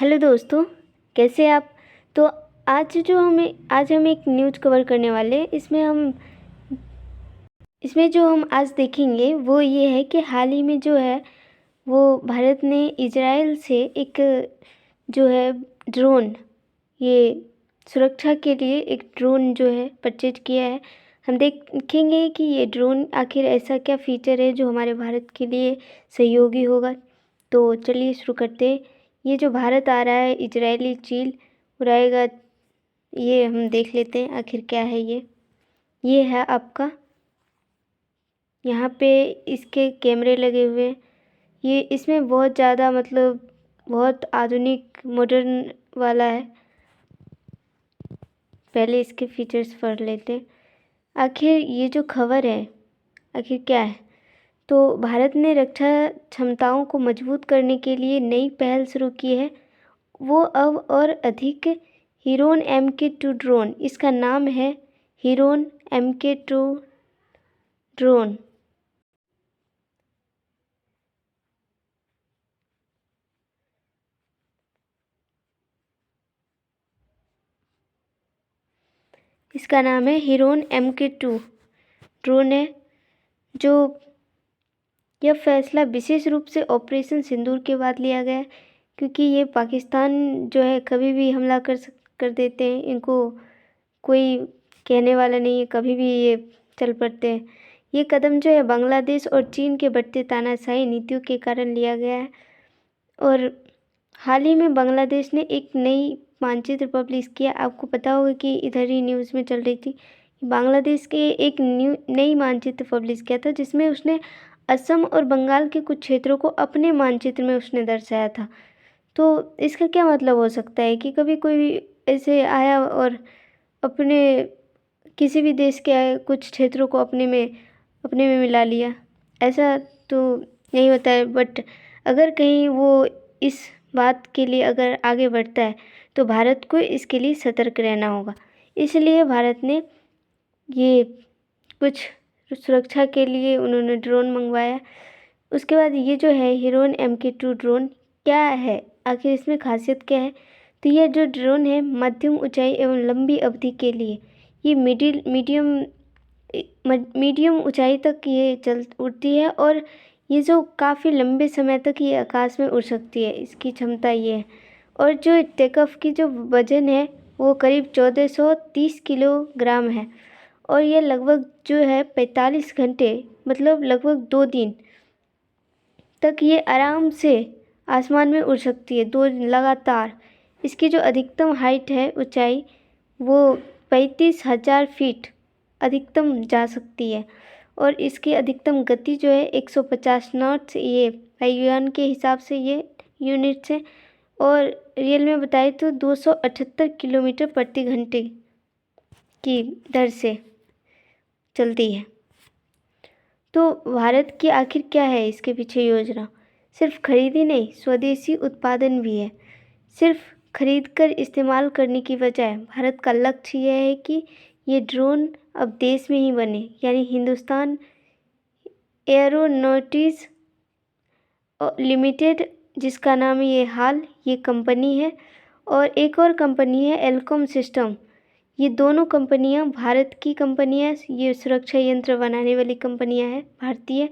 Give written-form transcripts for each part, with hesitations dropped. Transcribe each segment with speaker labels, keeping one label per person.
Speaker 1: Hello दोस्तों, कैसे आप। तो आज हम एक न्यूज़ कवर करने वाले हैं। इसमें जो हम आज देखेंगे वो ये है कि हाल ही में जो है वो भारत ने इजराइल से एक जो है ड्रोन, ये सुरक्षा के लिए एक ड्रोन जो है परचेज किया है। हम देखेंगे कि ये ड्रोन आखिर ऐसा क्या फ़ीचर है जो हमारे भारत के लिए सहयोगी होगा। तो चलिए शुरू करते हैं। ये जो भारत आ रहा है इजरायली चील उड़ाएगा, ये हम देख लेते हैं आखिर क्या है ये है आपका, यहाँ पे इसके कैमरे लगे हुए हैं। ये इसमें बहुत ज़्यादा मतलब बहुत आधुनिक मॉडर्न वाला है। पहले इसके फीचर्स पढ़ लेते हैं। आखिर ये जो खबर है आखिर क्या है। तो भारत ने रक्षा क्षमताओं को मजबूत करने के लिए नई पहल शुरू की है। वो अब और अधिक हिरोन MK2 ड्रोन, इसका नाम है हिरोन MK2 ड्रोन। इसका नाम है हिरोन MK2 ड्रोन है। जो यह फैसला विशेष रूप से ऑपरेशन सिंदूर के बाद लिया गया है, क्योंकि ये पाकिस्तान जो है कभी भी हमला कर देते हैं। इनको कोई कहने वाला नहीं है, कभी भी ये चल पड़ते हैं। ये कदम जो है बांग्लादेश और चीन के बढ़ते तानाशाही नीतियों के कारण लिया गया है। और हाल ही में बांग्लादेश ने एक नई मानचित्र पब्लिश किया। आपको पता होगा कि इधर ही न्यूज़ में चल रही थी। बांग्लादेश के एक नई मानचित्र पब्लिश किया था, जिसमें उसने असम और बंगाल के कुछ क्षेत्रों को अपने मानचित्र में उसने दर्शाया था। तो इसका क्या मतलब हो सकता है कि कभी कोई ऐसे आया और अपने किसी भी देश के कुछ क्षेत्रों को अपने में मिला लिया। ऐसा तो नहीं होता है, बट अगर कहीं वो इस बात के लिए अगर आगे बढ़ता है तो भारत को इसके लिए सतर्क रहना होगा। इसलिए भारत ने ये कुछ सुरक्षा के लिए उन्होंने ड्रोन मंगवाया। उसके बाद ये जो है हिरोन MK2 ड्रोन क्या है, आखिर इसमें खासियत क्या है। तो यह जो ड्रोन है मध्यम ऊंचाई एवं लंबी अवधि के लिए ये मीडियम ऊंचाई तक ये उड़ती है, और ये जो काफ़ी लंबे समय तक ये आकाश में उड़ सकती है, इसकी क्षमता ये है। और जो टेक ऑफ की जो वज़न है वो करीब 1430 किलोग्राम है। और ये लगभग जो है 45 घंटे मतलब लगभग 2 दिन तक ये आराम से आसमान में उड़ सकती है, 2 दिन लगातार। इसकी जो अधिकतम हाइट है, ऊंचाई, वो 35,000 फीट अधिकतम जा सकती है। और इसकी अधिकतम गति जो है 150 नॉट्स, ये वायुयान के हिसाब से ये यूनिट्स है। और रियल में बताए तो 278 किलोमीटर प्रति घंटे की दर से चलती है। तो भारत की आखिर क्या है इसके पीछे योजना। सिर्फ खरीदी नहीं, स्वदेशी उत्पादन भी है। सिर्फ खरीद कर इस्तेमाल करने की बजाय भारत का लक्ष्य यह है कि ये ड्रोन अब देश में ही बने, यानी हिंदुस्तान एयरोनॉटिक्स लिमिटेड, जिसका नाम ये कंपनी है। और एक और कंपनी है एल्कॉम सिस्टम। ये दोनों कंपनियां भारत की कंपनियां, ये सुरक्षा यंत्र बनाने वाली कंपनियां हैं भारतीय,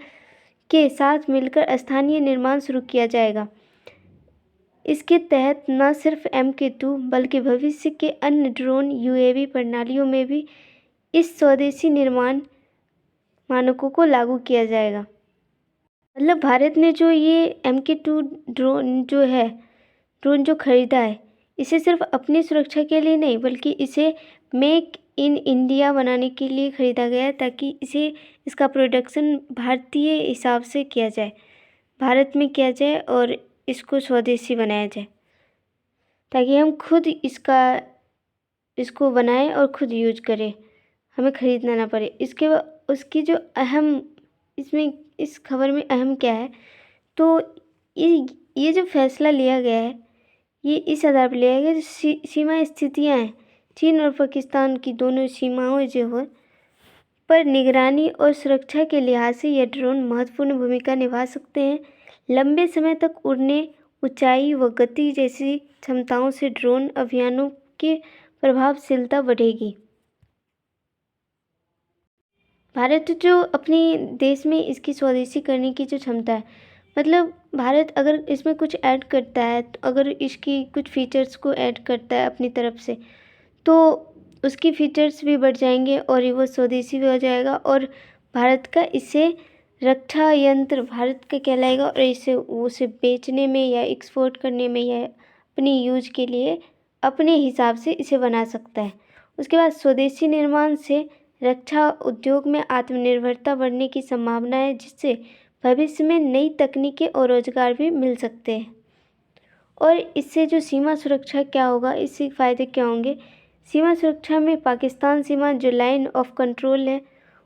Speaker 1: के साथ मिलकर स्थानीय निर्माण शुरू किया जाएगा। इसके तहत न सिर्फ MK2 बल्कि भविष्य के अन्य ड्रोन UAV प्रणालियों में भी इस स्वदेशी निर्माण मानकों को लागू किया जाएगा। मतलब भारत ने जो ये MK2 ड्रोन जो खरीदा है, इसे सिर्फ अपनी सुरक्षा के लिए नहीं बल्कि इसे मेक इन इंडिया बनाने के लिए खरीदा गया है, ताकि इसका प्रोडक्शन भारतीय हिसाब से किया जाए, भारत में किया जाए और इसको स्वदेशी बनाया जाए, ताकि हम खुद इसको बनाएं और खुद यूज करें, हमें ख़रीदना ना पड़े। उसकी जो अहम इस खबर में अहम क्या है, तो ये जो फैसला लिया गया है ये इस आधार पर लिया गया जो सीमा स्थितियाँ हैं, चीन और पाकिस्तान की दोनों सीमाओं जो हो पर निगरानी और सुरक्षा के लिहाज से यह ड्रोन महत्वपूर्ण भूमिका निभा सकते हैं। लंबे समय तक उड़ने ऊंचाई व गति जैसी क्षमताओं से ड्रोन अभियानों की प्रभावशीलता बढ़ेगी। भारत जो अपने देश में इसकी स्वदेशी करने की जो क्षमता है, मतलब भारत अगर इसमें कुछ ऐड करता है, तो अगर इसकी कुछ फीचर्स को ऐड करता है अपनी तरफ से, तो उसकी फीचर्स भी बढ़ जाएंगे और वो स्वदेशी भी हो जाएगा और भारत का इससे रक्षा यंत्र भारत का कहलाएगा और इसे उसे बेचने में या एक्सपोर्ट करने में या अपनी यूज के लिए अपने हिसाब से इसे बना सकता है। उसके बाद स्वदेशी निर्माण से रक्षा उद्योग में आत्मनिर्भरता बढ़ने की संभावना है, जिससे भविष्य में नई तकनीकें और रोजगार भी मिल सकते हैं। और इससे जो सीमा सुरक्षा क्या होगा, इससे फ़ायदे क्या होंगे? सीमा सुरक्षा में पाकिस्तान सीमा जो लाइन ऑफ कंट्रोल है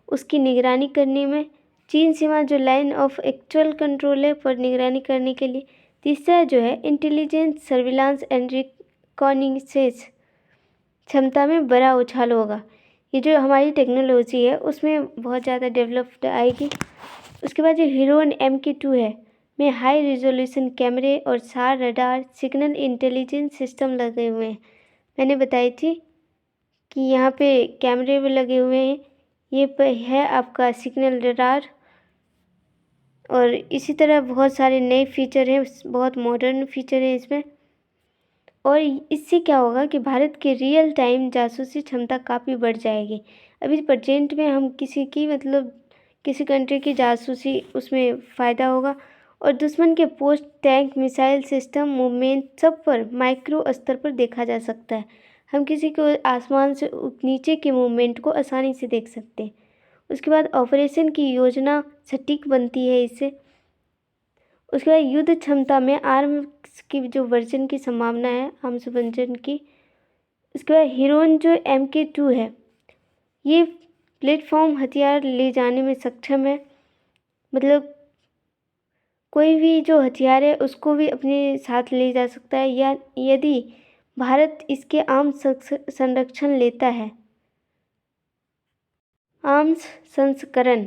Speaker 1: उसकी निगरानी करने में, चीन सीमा जो लाइन ऑफ एक्चुअल कंट्रोल है पर निगरानी करने के लिए, तीसरा जो है इंटेलिजेंस सर्विलांस एंड रिकॉग्निसेंस क्षमता में बड़ा उछाल होगा। ये जो हमारी टेक्नोलॉजी है उसमें बहुत ज़्यादा डेवलप्ड आएगी। उसके बाद जो हिरोन MK2 है में हाई रिजोल्यूशन कैमरे और 4 रडार सिग्नल इंटेलिजेंस सिस्टम लगे हुए हैं। मैंने बताई थी कि यहाँ पे कैमरे भी लगे हुए हैं। ये है आपका सिग्नल रडार और इसी तरह बहुत सारे नए फीचर हैं, बहुत मॉडर्न फीचर हैं इसमें। और इससे क्या होगा कि भारत की रियल टाइम जासूसी क्षमता काफ़ी बढ़ जाएगी। अभी प्रेजेंट में हम किसी की मतलब किसी कंट्री की जासूसी उसमें फ़ायदा होगा और दुश्मन के post, tank, missile system, movement सब पर माइक्रो स्तर पर देखा जा सकता है। हम किसी को आसमान से नीचे के मूवमेंट को आसानी से देख सकते हैं। उसके बाद ऑपरेशन की योजना सटीक बनती है इससे। उसके बाद युद्ध क्षमता में आर्म्स की जो वर्जन की संभावना है, आर्म्स वर्जन की। उसके बाद हिरोन जो MK2 है ये प्लेटफॉर्म हथियार ले जाने में सक्षम है, मतलब कोई भी जो हथियार है उसको भी अपने साथ ले जा सकता है, या यदि भारत इसके आर्म्स संरक्षण लेता है, आर्म्स संस्करण।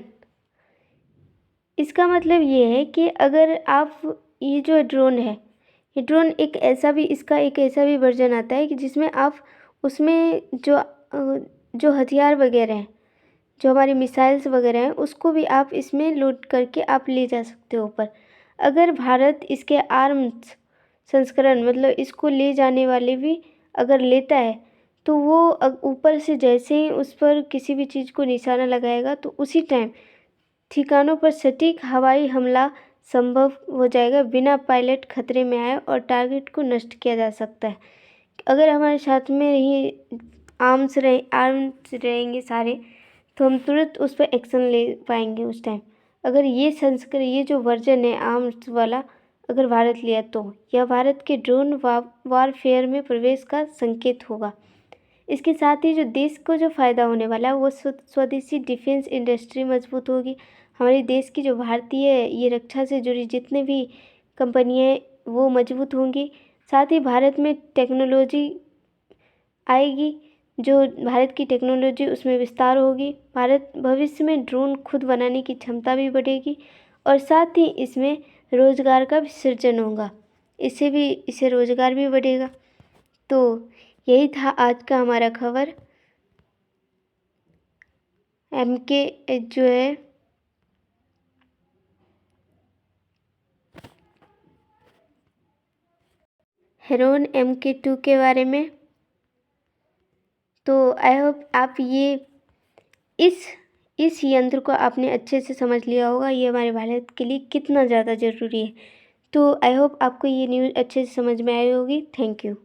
Speaker 1: इसका मतलब ये है कि अगर आप ये जो ड्रोन है, ये ड्रोन एक ऐसा भी इसका एक ऐसा भी वर्जन आता है कि जिसमें आप उसमें जो हथियार वगैरह हैं, जो हमारी मिसाइल्स वगैरह हैं, उसको भी आप इसमें लोड करके आप ले जा सकते हो ऊपर। अगर भारत इसके आर्म्स संस्करण मतलब इसको ले जाने वाले भी अगर लेता है, तो वो ऊपर से जैसे ही उस पर किसी भी चीज़ को निशाना लगाएगा तो उसी टाइम ठिकानों पर सटीक हवाई हमला संभव हो जाएगा बिना पायलट खतरे में आए और टारगेट को नष्ट किया जा सकता है। अगर हमारे साथ में ही आर्म्स रहेंगे सारे, तो हम तुरंत उस पर एक्शन ले पाएंगे उस टाइम। अगर ये जो वर्जन है आर्म्स वाला अगर भारत लिया, तो यह भारत के ड्रोन वारफेयर में प्रवेश का संकेत होगा। इसके साथ ही जो देश को जो फ़ायदा होने वाला है वो स्वदेशी डिफेंस इंडस्ट्री मजबूत होगी। हमारे देश की जो भारतीय ये रक्षा से जुड़ी जितने भी कंपनियाँ वो मजबूत होंगी। साथ ही भारत में टेक्नोलॉजी आएगी, जो भारत की टेक्नोलॉजी उसमें विस्तार होगी। भारत भविष्य में ड्रोन खुद बनाने की क्षमता भी बढ़ेगी और साथ ही इसमें रोज़गार का भी सृजन होगा। इससे रोज़गार भी बढ़ेगा। तो यही था आज का हमारा खबर। MK जो है हेरोन MK2 के बारे में। तो आई होप आप ये इस यंत्र को आपने अच्छे से समझ लिया होगा, ये हमारे भारत के लिए कितना ज़्यादा ज़रूरी है। तो आई होप आपको ये न्यूज़ अच्छे से समझ में आई होगी। Thank you.